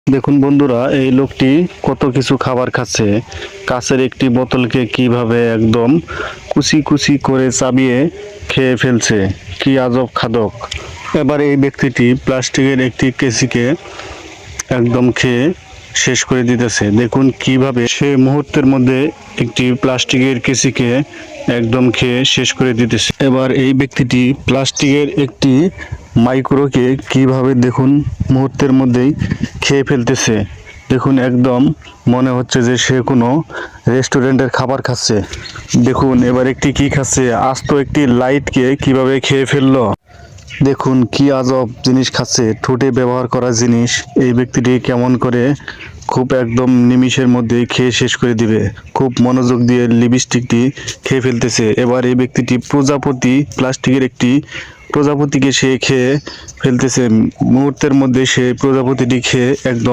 দেখুন বন্ধুরা, এই লোকটি কত কিছু খাবার খাচ্ছে। কাঁচের একটি বোতলকে কিভাবে একদম কুচি কুচি করে চাবিয়ে খেয়ে ফেলছে, কি আজব খাদক। এবার এই ব্যক্তিটি প্লাস্টিকের একটি কেসিকে একদম খেয়ে শেষ করে দিতেছে। দেখুন কিভাবে সে মুহূর্তের মধ্যে একটি প্লাস্টিকের কেসিকে একদম খেয়ে শেষ করে দিতেছে। এবার এই ব্যক্তিটি প্লাস্টিকের একটি মাইক্রোকে কিভাবে দেখুন মুহূর্তের মধ্যেই খেয়ে ফেলতেছে। দেখুন একদম মনে হচ্ছে যে সে কোনো রেস্টুরেন্টের খাবার খাচ্ছে। দেখুন এবার একটি কি খাচ্ছে, আস্ত একটি লাইটকে কিভাবে খেয়ে ফেললো। দেখুন কি আজব জিনিস খাচ্ছে, ঠোঁটে ব্যবহার করা জিনিস। এই ব্যক্তিটি কেমন করে খুব একদম নিমিষের মধ্যে খেয়ে শেষ করে দিবে। খুব মনোযোগ দিয়ে লিপস্টিকটি খেয়ে ফেলতেছে। এবার এই ব্যক্তিটি প্রজাপতি, প্লাস্টিকের একটি প্রজাপতিকে সে খেয়ে ফেলতেছে। মুহূর্তের মধ্যে সে প্রজাপতিটি খেয়ে একদম